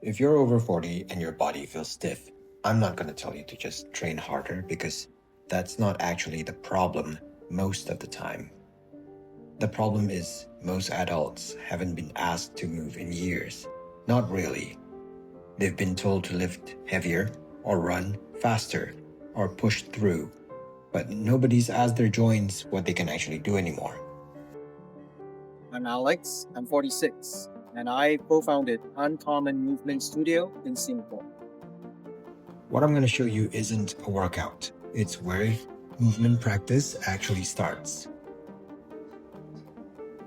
If you're over 40 and your body feels stiff, I'm not going to tell you to just train harder because that's not actually the problem most of the time. The problem is most adults haven't been asked to move in years. Not really. They've been told to lift heavier or run faster or push through, but nobody's asked their joints what they can actually do anymore. I'm Alex, I'm 46, and I co founded Uncommon Movement Studio in Singapore. What I'm going to show you isn't a workout, it's where movement practice actually starts.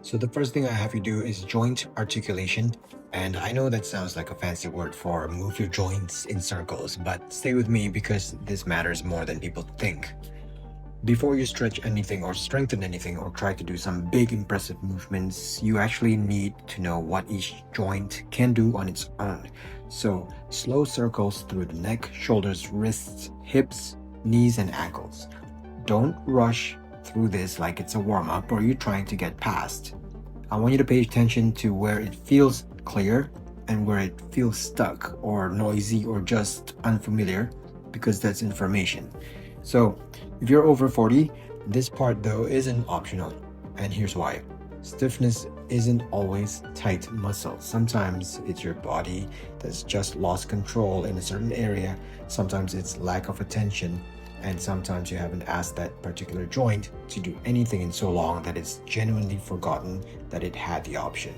So the first thing I have you do is joint articulation. And I know that sounds like a fancy word for move your joints in circles, but stay with me because this matters more than people think. Before you stretch anything or strengthen anything or try to do some big impressive movements, you actually need to know what each joint can do on its own. So slow circles through the neck, shoulders, wrists, hips, knees, and ankles. Don't rush through this like it's a warm-up or you're trying to get past. I want you to pay attention to where it feels clear and where it feels stuck or noisy or just unfamiliar, because that's information. So if you're over 40, this part though isn't optional, and here's why. Stiffness isn't always tight muscle. Sometimes it's your body that's just lost control in a certain area. Sometimes it's lack of attention, and sometimes you haven't asked that particular joint to do anything in so long that it's genuinely forgotten that it had the option.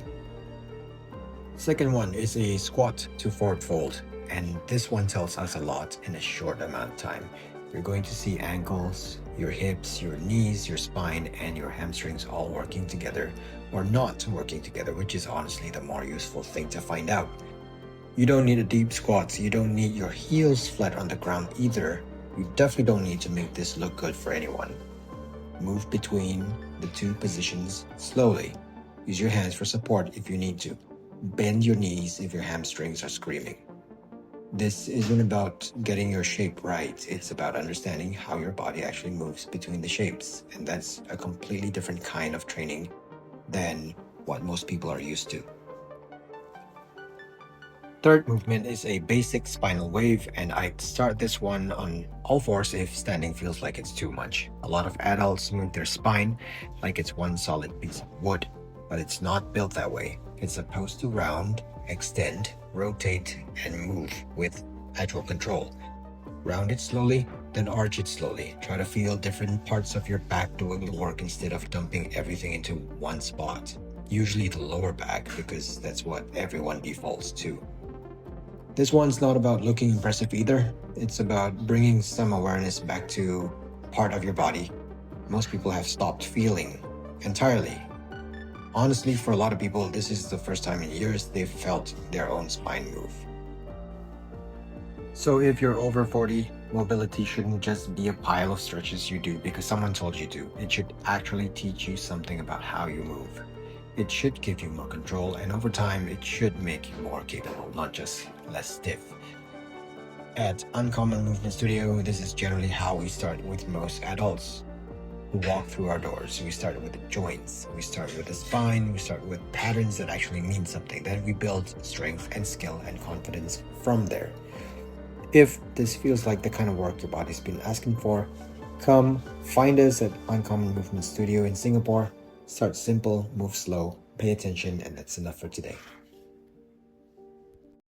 Second one is a squat to forward fold, and this one tells us a lot in a short amount of time. You're going to see ankles, your hips, your knees, your spine, and your hamstrings all working together or not working together, which is honestly the more useful thing to find out. You don't need a deep squat, so you don't need your heels flat on the ground either. You definitely don't need to make this look good for anyone. Move between the two positions slowly. Use your hands for support if you need to. Bend your knees if your hamstrings are screaming. This isn't about getting your shape right, it's about understanding how your body actually moves between the shapes, and that's a completely different kind of training than what most people are used to. Third movement is a basic spinal wave, and I'd start this one on all fours if standing feels like it's too much. A lot of adults move their spine like it's one solid piece of wood, but it's not built that way. It's supposed to round, extend, rotate, and move with actual control. Round it slowly, then arch it slowly. Try to feel different parts of your back doing the work instead of dumping everything into one spot. Usually the lower back, because that's what everyone defaults to. This one's not about looking impressive either. It's about bringing some awareness back to part of your body most people have stopped feeling entirely. Honestly, for a lot of people, this is the first time in years they've felt their own spine move. So if you're over 40, mobility shouldn't just be a pile of stretches you do because someone told you to. It should actually teach you something about how you move. It should give you more control, and over time, it should make you more capable, not just less stiff. At Uncommon Movement Studio, this is generally how we start with most adults who walk through our doors. We start with the joints, we start with the spine, we start with patterns that actually mean something. Then we build strength and skill and confidence from there. If this feels like the kind of work your body's been asking for, come find us at Uncommon Movement Studio in Singapore. Start simple, move slow, pay attention, and that's enough for today.